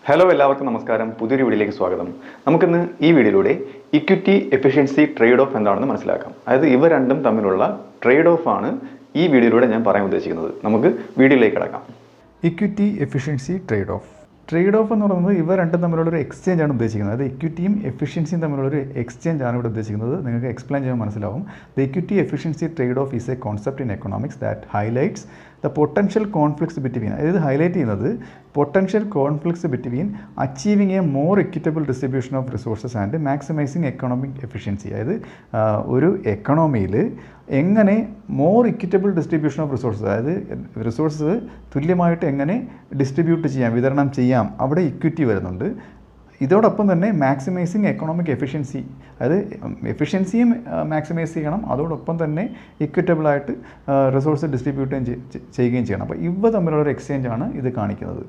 Hello എല്ലാവർക്കും നമസ്കാരം. പുതിയൊരു വീഡിയോയിലേക്ക് സ്വാഗതം. നമുക്കിന്ന് ഈ വീഡിയോയിലൂടെ ഇക്വിറ്റി എഫിഷ്യൻസി ട്രേഡ് ഓഫ് എന്താണെന്ന് മനസ്സിലാക്കാം. അതായത് ഇവ രണ്ടും തമ്മിലുള്ള ട്രേഡ് ഓഫ് ആണ് ഈ വീഡിയോയിലൂടെ ഞാൻ പറയാൻ ഉദ്ദേശിക്കുന്നത്. നമുക്ക് വീഡിയോയിലേക്ക് കടക്കാം. ഇക്വിറ്റി എഫിഷ്യൻസി ട്രേഡ് ഓഫ് എന്ന് പറയുന്നത് ഇവ രണ്ടും തമ്മിലുള്ളൊരു എക്സ്ചേഞ്ച് ആണ് ഉദ്ദേശിക്കുന്നത്. അതായത് ഇക്വിറ്റിയും എഫിഷ്യൻസിയും തമ്മിലുള്ളൊരു എക്സ്ചേഞ്ച് ആണ് ഇവിടെ ഉദ്ദേശിക്കുന്നത്. നിങ്ങൾക്ക് എക്സ്പ്ലെയിൻ ചെയ്യാൻ മനസ്സിലാവും. The equity efficiency trade of is A concept in economics that highlights the potential conflicts between, അതായത് ഹൈലൈറ്റ് ചെയ്യുന്നത് potential conflicts between achieving A more equitable distribution of resources and maximising economic efficiency. അതായത് ഒരു എക്കണോമിയിൽ എങ്ങനെ more equitable distribution of resources, അതായത് resources തുല്യമായിട്ട് എങ്ങനെ distribute ചെയ്യാം, വിതരണം ചെയ്യാം, അവിടെ ഇക്വിറ്റി വരുന്നുണ്ട്. ഇതോടൊപ്പം തന്നെ മാക്സിമൈസിങ് എക്കണോമിക് എഫിഷ്യൻസി, അതായത് എഫിഷ്യൻസിയും മാക്സിമൈസ് ചെയ്യണം, അതോടൊപ്പം തന്നെ ഇക്വിറ്റബിളായിട്ട് റിസോഴ്സ് ഡിസ്ട്രിബ്യൂട്ട് ചെയ്യുകയും ചെയ്യണം. അപ്പോൾ ഇവ തമ്മിലുള്ളൊരു എക്സ്ചേഞ്ച് ആണ് ഇത് കാണിക്കുന്നത്.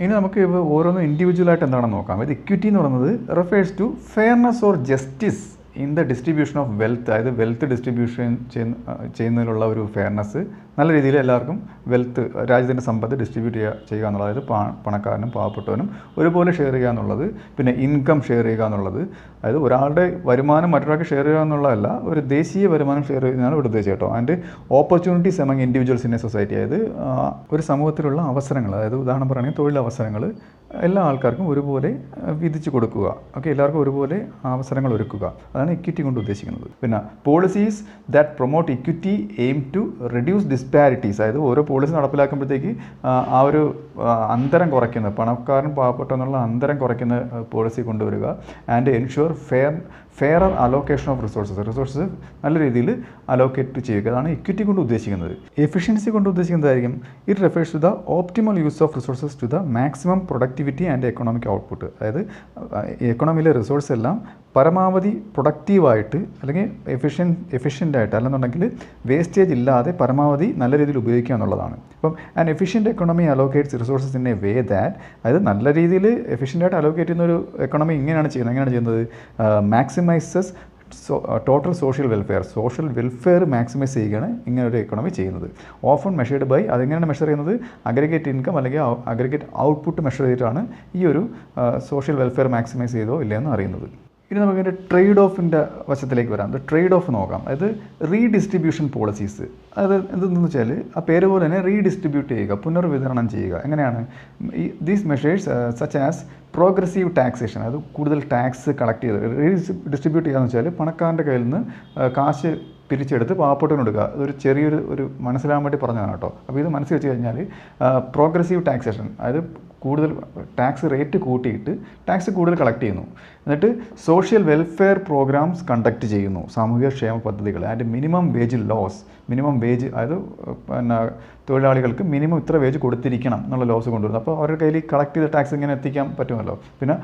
ഇനി നമുക്ക് ഇവ ഓരോന്നും ഇൻഡിവിജ്വലായിട്ട് എന്താണെന്ന് നോക്കാം. ഇത് ഇക്വിറ്റി എന്ന് പറയുന്നത് refers to fairness or justice in the distribution of wealth, അതായത് വെൽത്ത് ഡിസ്ട്രിബ്യൂഷൻ ചെയ്യുന്നതിലുള്ള ഒരു ഫെയർനെസ്, നല്ല രീതിയിൽ എല്ലാവർക്കും വെൽത്ത്, രാജ്യത്തിൻ്റെ സമ്പത്ത് ഡിസ്ട്രിബ്യൂട്ട് ചെയ്യുക എന്നുള്ളത്, അതായത് പണക്കാരനും പാവപ്പെട്ടവനും ഒരുപോലെ ഷെയർ ചെയ്യുക എന്നുള്ളത്. പിന്നെ ഇൻകം ഷെയർ ചെയ്യുക എന്നുള്ളത്, അതായത് ഒരാളുടെ വരുമാനം മറ്റൊരാൾക്ക് ഷെയർ ചെയ്യുക എന്നുള്ളതല്ല, ഒരു ദേശീയ വരുമാനം ഷെയർ ചെയ്യുന്നതാണ് ഇവിടെ ഉദ്ദേശിച്ചത് കേട്ടോ. And opportunities among individuals in A society, അതായത് ഒരു സമൂഹത്തിലുള്ള അവസരങ്ങൾ, അതായത് ഉദാഹരണം പറയുകയാണെങ്കിൽ തൊഴിലവസരങ്ങൾ എല്ലാ ആൾക്കാർക്കും ഒരുപോലെ വിധിച്ചു കൊടുക്കുക. ഓക്കെ, എല്ലാവർക്കും ഒരുപോലെ അവസരങ്ങൾ ഒരുക്കുക, അതാണ് ഇക്വിറ്റി കൊണ്ട് ഉദ്ദേശിക്കുന്നത്. പിന്നെ policies that promote equity aim to reduce disparities, അതായത് ഓരോ പോളിസി നടപ്പിലാക്കുമ്പോഴത്തേക്ക് ആ ഒരു അന്തരം കുറയ്ക്കുന്ന, പണക്കാരൻ പാവപ്പെട്ട എന്നുള്ള അന്തരം കുറയ്ക്കുന്ന പോളിസി കൊണ്ടുവരിക. And ensure ഫെയറർ allocation of resources നല്ല രീതിയിൽ അലോക്കേറ്റ് ചെയ്യുക, അതാണ് ഇക്വിറ്റി കൊണ്ട് ഉദ്ദേശിക്കുന്നത്. എഫിഷ്യൻസി കൊണ്ട് ഉദ്ദേശിക്കുന്നതായിരിക്കും it refers to the optimal use of resources to the maximum productivity and economic output, അതായത് എക്കണോമിയിലെ റിസോഴ്സ് എല്ലാം പരമാവധി പ്രൊഡക്റ്റീവായിട്ട് അല്ലെങ്കിൽ എഫിഷ്യൻ്റായിട്ട്, അല്ലെന്നുണ്ടെങ്കിൽ വേസ്റ്റേജ് ഇല്ലാതെ പരമാവധി നല്ല രീതിയിൽ ഉപയോഗിക്കുക എന്നുള്ളതാണ്. അപ്പം and efficient economy allocates resources in a way that, അതായത് നല്ല രീതിയിൽ എഫിഷ്യൻ്റായിട്ട് അലോക്കേറ്റ് ചെയ്യുന്ന ഒരു എക്കണോമി എങ്ങനെയാണ് ചെയ്യുന്നത്, maximises total social welfare maximise ചെയ്യുകയാണ് ഇങ്ങനെ ഒരു എക്കണോമി ചെയ്യുന്നത്. ഓഫൺ മെഷേർഡ് ബൈ, അതെങ്ങനെയാണ് മെഷർ ചെയ്യുന്നത്, അഗ്രിഗേറ്റ് ഇൻകം അല്ലെങ്കിൽ അഗ്രിഗേറ്റ് ഔട്ട്പുട്ട് മെഷർ ചെയ്തിട്ടാണ് ഈ ഒരു സോഷ്യൽ വെൽഫെയർ മാക്സിമൈസ് ചെയ്തോ ഇല്ലയെന്ന് അറിയുന്നത്. ഇനി നമുക്കിതിൻ്റെ ട്രേഡ് ഓഫിൻ്റെ വശത്തിലേക്ക് വരാം. ട്രേഡ് ഓഫ് നോക്കാം. അതായത് റീഡിസ്ട്രിബ്യൂഷൻ പോളിസീസ്, അത് എന്തെന്ന് വെച്ചാൽ ആ പേര് പോലെ തന്നെ റീഡിസ്ട്രിബ്യൂട്ട് ചെയ്യുക, പുനർവിതരണം ചെയ്യുക. എങ്ങനെയാണ് these measures such as progressive taxation, അത് കൂടുതൽ ടാക്സ് കളക്ട് ചെയ്ത് റീഡിസ്ട്രിബ്യൂട്ട് ചെയ്യുക എന്ന് വെച്ചാൽ പണക്കാരൻ്റെ കയ്യിൽ നിന്ന് കാശ് പിരിച്ചെടുത്ത് പാവപ്പെട്ടവന് കൊടുക്കുക. അതൊരു ചെറിയൊരു മനസ്സിലാകാൻ വേണ്ടി പറഞ്ഞതാണ് കേട്ടോ. അപ്പോൾ ഇത് മനസ്സിൽ വെച്ച് കഴിഞ്ഞാൽ പ്രോഗ്രസീവ് ടാക്സേഷൻ, അതായത് കൂടുതൽ ടാക്സ് റേറ്റ് കൂട്ടിയിട്ട് ടാക്സ് കൂടുതൽ കളക്ട് ചെയ്യുന്നു. എന്നിട്ട് സോഷ്യൽ വെൽഫെയർ പ്രോഗ്രാംസ് കണ്ടക്ട് ചെയ്യുന്നു, സാമൂഹിക ക്ഷേമ പദ്ധതികൾ. ആൻഡ് മിനിമം വേജ്, അതായത് പിന്നെ തൊഴിലാളികൾക്ക് മിനിമം ഇത്ര വേജ് കൊടുത്തിരിക്കണം എന്നുള്ള ലോസ് കൊണ്ടുവരുന്നു. അപ്പോൾ അവരുടെ കയ്യിൽ കളക്ട് ചെയ്ത ടാക്സ് ഇങ്ങനെ എത്തിക്കാൻ പറ്റുമല്ലോ. പിന്നെ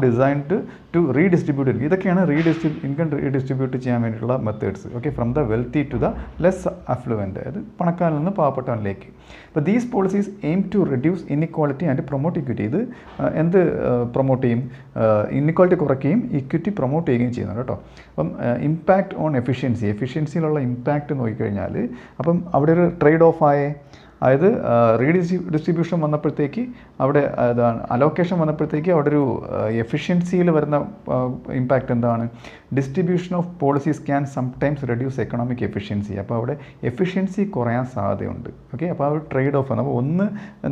ഡിസൈൻഡ് ടു റീഡിസ്ട്രിബ്യൂട്ട്, ഇതൊക്കെയാണ് ഇൻകം റീഡിസ്ട്രിബ്യൂട്ട് ചെയ്യാൻ വേണ്ടിയിട്ടുള്ള methods. Okay, from the wealthy to the less affluent, അതായത് പണക്കാരിൽ നിന്ന് പാവപ്പെട്ടവനിലേക്ക്. അപ്പോൾ these policies aim to reduce inequality and promote equity. ഇത് എന്ത് പ്രൊമോട്ട് ചെയ്യും, ഇൻഇക്വാളിറ്റി കുറയ്ക്കുകയും ഇക്വിറ്റി പ്രൊമോട്ട് ചെയ്യുകയും ചെയ്യുന്നുണ്ട് കേട്ടോ. അപ്പം ഇമ്പാക്റ്റ് ഓൺ എഫിഷ്യൻസിയിലുള്ള ഇമ്പാക്റ്റ് നോക്കിക്കഴിഞ്ഞാൽ അപ്പം അവിടെ ഒരു ട്രേഡ് ഓഫ് ആയേ, അതായത് റീഡിസ്ട്രിബ്യൂഷൻ വന്നപ്പോഴത്തേക്ക് അവിടെ അലോക്കേഷൻ വന്നപ്പോഴത്തേക്ക് അവിടെ ഒരു എഫിഷ്യൻസിയിൽ വരുന്ന ഇമ്പാക്റ്റ് എന്താണ്, distribution of policies can sometimes reduce economic efficiency. അപ്പോൾ അവിടെ എഫിഷ്യൻസി കുറയാൻ സാധ്യതയുണ്ട്. ഓക്കെ, അപ്പോൾ ആ ഒരു ട്രേഡ് ഓഫ് ആണ്. അപ്പോൾ ഒന്ന്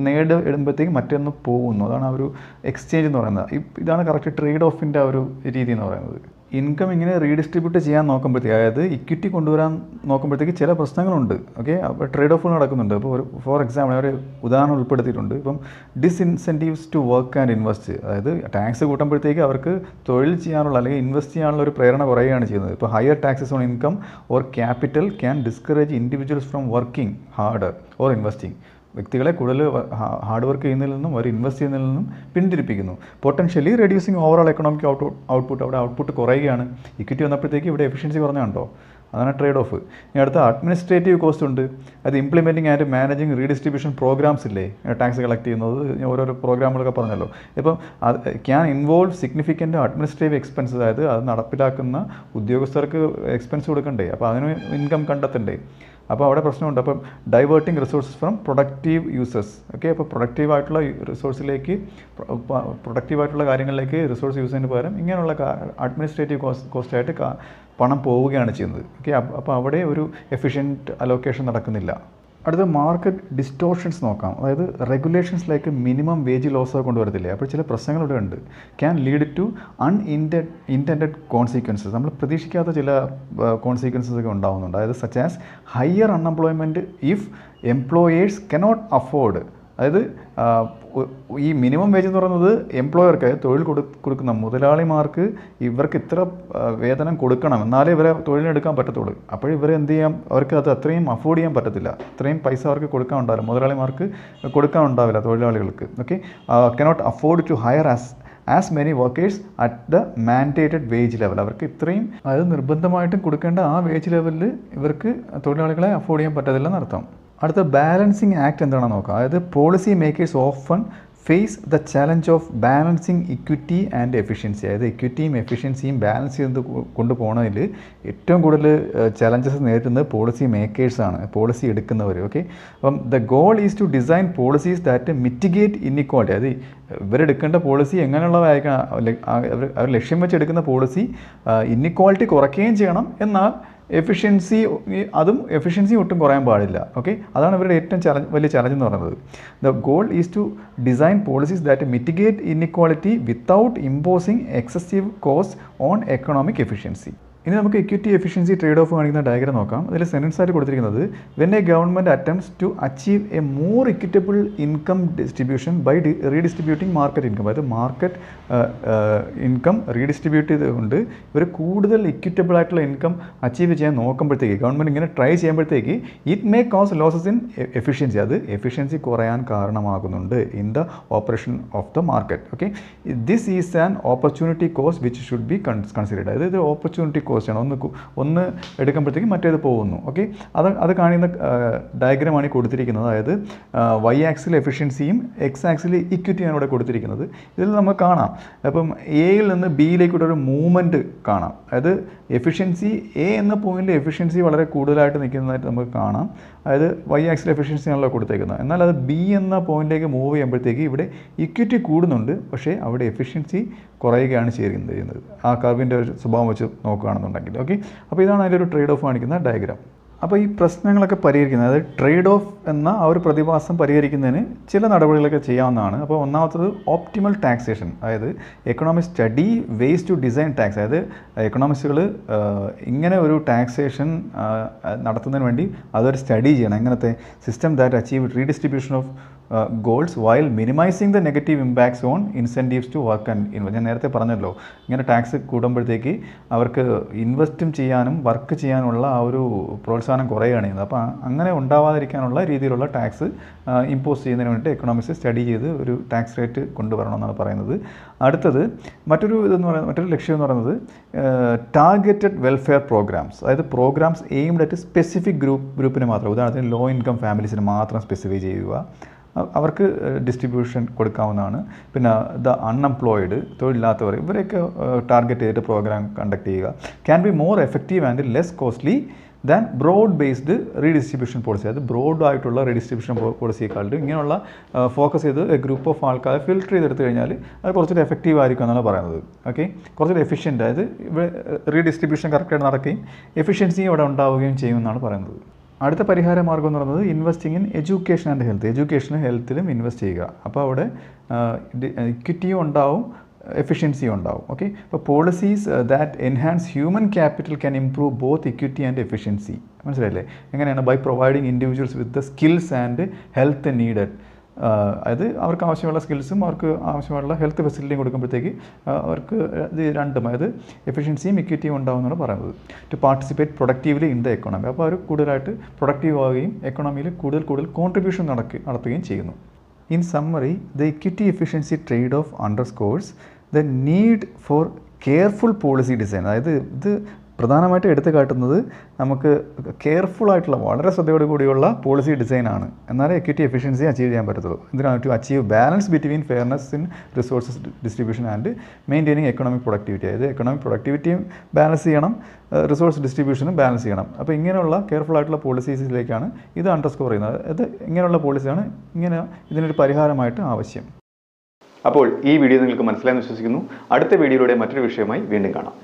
നേടുമ്പോഴത്തേക്ക് മറ്റൊന്ന് പോകുന്നു, അതാണ് ആ ഒരു എക്സ്ചേഞ്ച് എന്ന് പറയുന്നത്. ഇതാണ് കറക്റ്റ് ട്രേഡ് ഓഫിൻ്റെ ആ ഒരു രീതി എന്ന് പറയുന്നത്. ഇൻകം ഇങ്ങനെ റീഡിസ്ട്രിബ്യൂട്ട് ചെയ്യാൻ നോക്കുമ്പോഴത്തേക്ക്, അതായത് ഇക്വിറ്റി കൊണ്ടുവരാൻ നോക്കുമ്പോഴത്തേക്ക് ചില പ്രശ്നങ്ങളുണ്ട്. ഓക്കെ, അപ്പോൾ ട്രേഡ് ഓഫ് നടക്കുന്നുണ്ട്. അപ്പോൾ ഫോർ എക്സാമ്പിൾ ഒരു ഉദാഹരണം ഉൾപ്പെടുത്തിയിട്ടുണ്ട്. ഇപ്പം ഡിസ്ഇൻസെൻറ്റീവ്സ് ടു വർക്ക് ആൻഡ് ഇൻവെസ്റ്റ്, അതായത് ടാക്സ് കൂട്ടുമ്പോഴത്തേക്ക് അവർക്ക് തൊഴിൽ ചെയ്യാനുള്ള അല്ലെങ്കിൽ ഇൻവെസ്റ്റ് ചെയ്യാനുള്ള ഒരു പ്രേരണ കുറയുകയാണ് ചെയ്യുന്നത്. ഇപ്പോൾ higher taxes on income or capital can discourage individuals from working harder or investing. വ്യക്തികളെ കൂടുതൽ ഹാർഡ് വർക്ക് ചെയ്യുന്നതിൽ നിന്നും അവർ ഇൻവെസ്റ്റ് ചെയ്യുന്നതിൽ നിന്നും പിന്തിരിപ്പിക്കുന്നു. Potentially reducing overall economic output, അവിടെ ഔട്ട്പുട്ട് കുറയുകയാണ്. ഇക്വിറ്റി വന്നപ്പോഴത്തേക്ക് ഇവിടെ എഫിഷ്യൻസി കുറഞ്ഞുണ്ടോ, അതാണ് ട്രേഡ് ഓഫ്. ഇനി അടുത്ത അഡ്മിനിസ്ട്രേറ്റീവ് കോസ്റ്റ് ഉണ്ട്. അത് implementing and managing redistribution programmes ഇല്ലേ, ടാക്സ് കളക്ട് ചെയ്യുന്നത്, ഓരോരോ പ്രോഗ്രാമുകളൊക്കെ പറഞ്ഞല്ലോ. ഇപ്പം അത് can involve significant administrative expenses, അതായത് അത് നടപ്പിലാക്കുന്ന ഉദ്യോഗസ്ഥർക്ക് എക്സ്പെൻസ് കൊടുക്കണ്ടേ, അപ്പോൾ അതിന് ഇൻകം കണ്ടെത്തണ്ടേ. അപ്പോൾ അവിടെ പ്രശ്നമുണ്ട്. അപ്പം diverting resources from productive users. Okay, അപ്പോൾ പ്രൊഡക്റ്റീവായിട്ടുള്ള റിസോഴ്സിലേക്ക് പ്രൊഡക്റ്റീവായിട്ടുള്ള കാര്യങ്ങളിലേക്ക് റിസോഴ്സ് യൂസ് ചെയ്യുന്നതിന് പകരം ഇങ്ങനെയുള്ള അഡ്മിനിസ്ട്രേറ്റീവ് കോസ്റ്റായിട്ട് പണം പോവുകയാണ് ചെയ്യുന്നത്. ഓക്കെ, അപ്പോൾ അവിടെ ഒരു എഫിഷ്യൻറ്റ് അലോക്കേഷൻ നടക്കുന്നില്ല. അടുത്ത മാർക്കറ്റ് ഡിസ്റ്റോർഷൻസ് നോക്കാം. അതായത് റെഗുലേഷൻസിലേക്ക് മിനിമം വേജ് ലോസ് കൊണ്ടുവരത്തില്ലേ, അപ്പോൾ ചില പ്രശ്നങ്ങൾ ഇവിടെ ഉണ്ട്. Can lead to intended consequences. നമ്മൾ പ്രതീക്ഷിക്കാത്ത ചില കോൺസിക്വൻസസ് ഒക്കെ ഉണ്ടാകുന്നുണ്ട്. അതായത് such as higher unemployment if employers cannot afford. അതായത് ഈ മിനിമം വേജ് എന്ന് പറയുന്നത് എംപ്ലോയർക്ക്, തൊഴിൽ കൊടുക്കുന്ന മുതലാളിമാർക്ക് ഇവർക്ക് ഇത്ര വേതനം കൊടുക്കണം, എന്നാലേ ഇവരെ തൊഴിലെടുക്കാൻ പറ്റത്തുള്ളൂ. അപ്പോൾ ഇവർ എന്ത് ചെയ്യാം, അവർക്ക് അത് അത്രയും അഫോർഡ് ചെയ്യാൻ പറ്റത്തില്ല, അത്രയും പൈസ അവർക്ക് കൊടുക്കാൻ ഉണ്ടാവില്ല, മുതലാളിമാർക്ക് കൊടുക്കാൻ ഉണ്ടാവില്ല തൊഴിലാളികൾക്ക്. Okay, cannot afford to hire as many workers at the mandated wage level. അവർക്ക് ഇത്രയും, അതായത് നിർബന്ധമായിട്ടും കൊടുക്കേണ്ട ആ വേജ് ലെവലിൽ ഇവർക്ക് തൊഴിലാളികളെ അഫോർഡ് ചെയ്യാൻ പറ്റത്തില്ല എന്നർത്ഥം. അടുത്ത ബാലൻസിങ് ആക്ട് എന്താണെന്ന് നോക്കാം. അതായത് policy makers often face the challenge of balancing equity and efficiency. അതായത് ഇക്വിറ്റിയും എഫിഷ്യൻസിയും ബാലൻസ് ചെയ്ത് കൊണ്ടുപോകുന്നതിൽ ഏറ്റവും കൂടുതൽ ചലഞ്ചസ് നേരിടുന്നത് പോളിസി മേക്കേഴ്സാണ്, പോളിസി എടുക്കുന്നവർ. ഓക്കെ, അപ്പം the goal is to design policies that mitigate inequality. അതായത് ഇവരെടുക്കേണ്ട പോളിസി എങ്ങനെയുള്ളതായിരിക്കണം, അവർ ലക്ഷ്യം വെച്ചെടുക്കുന്ന പോളിസി ഇൻഇക്വാലിറ്റി കുറയ്ക്കുകയും ചെയ്യണം, എന്നാൽ എഫിഷ്യൻസി ഒട്ടും കുറയാൻ പാടില്ല. ഓക്കെ, അതാണ് ഇവരുടെ ഏറ്റവും വലിയ ചലഞ്ച് എന്ന് പറയുന്നത്. The goal is to design policies that mitigate inequality without imposing excessive cost on economic efficiency. ഇനി നമുക്ക് ഇക്വിറ്റി എഫിഷ്യൻസി ട്രേഡ് ഓഫ് കാണിക്കുന്ന ഡയഗ്രം നോക്കാം. അതിൽ സെൻറ്റൻസ് ആയിട്ട് കൊടുത്തിരിക്കുന്നത് when a government attempts to achieve a more equitable income distribution by redistributing market income. അതായത് market income redistribute ചെയ്തുകൊണ്ട് ഇവർ കൂടുതൽ ഇക്വിറ്റബിൾ ആയിട്ടുള്ള ഇൻകം അച്ചീവ് ചെയ്യാൻ നോക്കുമ്പോഴത്തേക്ക്, ഗവൺമെൻറ് ഇങ്ങനെ ട്രൈ ചെയ്യുമ്പോഴത്തേക്ക് it may cos losses in efficiency. അത് എഫിഷ്യൻസി കുറയാൻ കാരണമാകുന്നുണ്ട് in the operation of the market. Okay, this is an opportunity cost which should be considered. അതായത് ഇത് ഓപ്പർച്യൂണിറ്റി കോസ്റ്റാണ്, ഒന്ന് എടുക്കുമ്പോഴത്തേക്കും മറ്റേത് പോകുന്നു. ഓക്കെ, അത് കാണുന്ന ഡയഗ്രമാണ് കൊടുത്തിരിക്കുന്നത്. അതായത് വൈ ആക്സിൽ എഫിഷ്യൻസിയും എക്സ് ആക്സിൽ ഇക്വിറ്റിയാണ് ഇവിടെ കൊടുത്തിരിക്കുന്നത്. ഇതിൽ നമുക്ക് കാണാം, അപ്പം എയിൽ നിന്ന് ബിയിലേക്കൂടെ ഒരു മൂവ്മെൻറ്റ് കാണാം. അതായത് എഫിഷ്യൻസി എ എന്ന പോയിന്റിൽ എഫിഷ്യൻസി വളരെ കൂടുതലായിട്ട് നിൽക്കുന്നതായിട്ട് നമുക്ക് കാണാം. അതായത് വൈ ആക്സിൽ എഫിഷ്യൻസി ആണല്ലോ കൊടുത്തേക്കുന്നത്. എന്നാൽ അത് ബി എന്ന പോയിന്റിലേക്ക് മൂവ് ചെയ്യുമ്പോഴത്തേക്ക് ഇവിടെ ഇക്വിറ്റി കൂടുന്നുണ്ട്, പക്ഷേ അവിടെ എഫിഷ്യൻസി കുറയുകയാണ് ചെയ്യുന്നത്. ആ കർവിൻ്റെ ഒരു സ്വഭാവം വെച്ച് നോക്കുകയാണെന്നുണ്ടെങ്കിൽ. ഓക്കെ, അപ്പോൾ ഇതാണ് അതിലൊരു ട്രേഡ് ഓഫ് കാണിക്കുന്ന ഡയഗ്രാം. അപ്പോൾ ഈ പ്രശ്നങ്ങളൊക്കെ പരിഹരിക്കുന്നത്, അതായത് ട്രേഡ് ഓഫ് എന്ന ആ ഒരു പ്രതിഭാസം പരിഹരിക്കുന്നതിന് ചില നടപടികളൊക്കെ ചെയ്യാവുന്നതാണ്. അപ്പോൾ ഒന്നാമത്തത് ഓപ്റ്റിമൽ ടാക്സേഷൻ. അതായത് economics study ways to design tax. അതായത് എക്കണോമിക്സുകൾ ഇങ്ങനെ ഒരു ടാക്സേഷൻ നടത്തുന്നതിന് വേണ്ടി അതൊരു സ്റ്റഡി ചെയ്യണം. എങ്ങനത്തെ system that achieve redistribution of goals while minimising the negative impacts on incentives to work and invest. ഞാൻ നേരത്തെ പറഞ്ഞല്ലോ, ഇങ്ങനെ ടാക്സ് കൂടുമ്പോഴത്തേക്ക് അവർക്ക് ഇൻവെസ്റ്റും ചെയ്യാനും വർക്ക് ചെയ്യാനുള്ള ആ ഒരു പ്രോത്സാഹനം കുറയുകയാണ് ചെയ്യുന്നത്. അപ്പോൾ അങ്ങനെ ഉണ്ടാവാതിരിക്കാനുള്ള രീതിയിലുള്ള ടാക്സ് ഇമ്പോസ് ചെയ്യുന്നതിന് വേണ്ടിയിട്ട് എക്കണോമിക്സ് സ്റ്റഡി ചെയ്ത് ഒരു ടാക്സ് റേറ്റ് കൊണ്ടുവരണമെന്നാണ് പറയുന്നത്. അടുത്തത് മറ്റൊരു ലക്ഷ്യം എന്ന് പറയുന്നത് ടാർഗറ്റഡ് വെൽഫെയർ പ്രോഗ്രാംസ്. അതായത് പ്രോഗ്രാംസ് എയിംഡ് അറ്റ് സ്പെസിഫിക് ഗ്രൂപ്പിന് മാത്രം. ഉദാഹരണത്തിന് ലോ ഇൻകം ഫാമിലീസിന് മാത്രം സ്പെസിഫൈ ചെയ്യുക, അവർക്ക് ഡിസ്ട്രിബ്യൂഷൻ കൊടുക്കാവുന്നതാണ്. പിന്നെ ദ അൺഎംപ്ലോയിഡ്, തൊഴിലില്ലാത്തവർ, ഇവരെയൊക്കെ ടാർഗറ്റ് ചെയ്തിട്ട് പ്രോഗ്രാം കണ്ടക്ട് ചെയ്യുക. Can be more effective and less costly than broad based redistribution policy. അത് ബ്രോഡായിട്ടുള്ള റീഡിസ്ട്രിബ്യൂഷൻ പോളിസിയെക്കാളും ഇങ്ങനെയുള്ള ഫോക്കസ് ചെയ്ത് ഗ്രൂപ്പ് ഓഫ് ആൾക്കാരെ ഫിൽട്ടർ ചെയ്തെടുത്ത് കഴിഞ്ഞാൽ അത് കുറച്ചുകൂടി എഫക്റ്റീവ് ആയിരിക്കും എന്നാണ് പറയുന്നത്. ഓക്കെ, കുറച്ചുകൂടി എഫിഷ്യൻ്റ്, അതായത് ഇവിടെ റീഡിസ്ട്രിബ്യൂഷൻ കറക്റ്റായിട്ട് നടക്കുകയും എഫിഷ്യൻസിയും ഇവിടെ ഉണ്ടാവുകയും ചെയ്യുമെന്നാണ് പറയുന്നത്. അടുത്ത പരിഹാര മാർഗ്ഗം എന്ന് പറയുന്നത് investing in education and health. എഡ്യൂക്കേഷനും ഹെൽത്തിലും ഇൻവെസ്റ്റ് ചെയ്യുക. അപ്പോൾ അവിടെ ഇക്വിറ്റിയും ഉണ്ടാവും, എഫിഷ്യൻസിയും ഉണ്ടാവും. ഓക്കെ, അപ്പോൾ policies that enhance human capital can improve both equity and efficiency. മനസ്സിലായില്ലേ? എങ്ങനെയാണ്? By providing individuals with the skills and health needed. അതായത് അവർക്ക് ആവശ്യമുള്ള സ്കിൽസും അവർക്ക് ആവശ്യമുള്ള ഹെൽത്ത് ഫെസിലിറ്റിയും കൊടുക്കുമ്പോഴത്തേക്ക് അവർക്ക് ഇത് രണ്ടും, അതായത് എഫിഷ്യൻസിയും ഇക്വിറ്റിയും ഉണ്ടാവുമെന്നാണ് പറയുന്നത്. To participate productively in the economy. അപ്പോൾ അവർ കൂടുതലായിട്ട് പ്രൊഡക്റ്റീവ് ആവുകയും എക്കോണമിയിൽ കൂടുതൽ കോൺട്രിബ്യൂഷൻ നടത്തുകയും ചെയ്യുന്നു. In summary, the equity efficiency trade-off underscores the need for careful policy design. അതായത് ഇത് പ്രധാനമായിട്ടും എടുത്തു കാട്ടുന്നത് നമുക്ക് കെയർഫുൾ ആയിട്ടുള്ള വളരെ ശ്രദ്ധയോട് കൂടിയുള്ള പോളിസി ഡിസൈനാണ്. എന്നാലേ എക്വിറ്റി എഫിഷ്യൻസി അച്ചീവ് ചെയ്യാൻ പറ്റത്തുള്ളൂ. ഇതിനാണ് to achieve balance between fairness in resources distribution and maintaining economic productivity. അതായത് എക്കണോമിക് പ്രൊഡക്ടിവിറ്റിയും ബാലൻസ് ചെയ്യണം, റിസോഴ്സ് ഡിസ്ട്രിബ്യൂഷനും ബാലൻസ് ചെയ്യണം. അപ്പോൾ ഇങ്ങനെയുള്ള കെയർഫുൾ ആയിട്ടുള്ള പോളിസീസിലേക്കാണ് ഇത് അണ്ടർസ്കോർ ചെയ്യുന്നത്. അത് ഇങ്ങനെയുള്ള പോളിസിയാണ് ഇതിനൊരു പരിഹാരമായിട്ട് ആവശ്യം. അപ്പോൾ ഈ വീഡിയോ നിങ്ങൾക്ക് മനസ്സിലായെന്ന് വിശ്വസിക്കുന്നു. അടുത്ത വീഡിയോയിലൂടെ മറ്റൊരു വിഷയമായി വീണ്ടും കാണാം.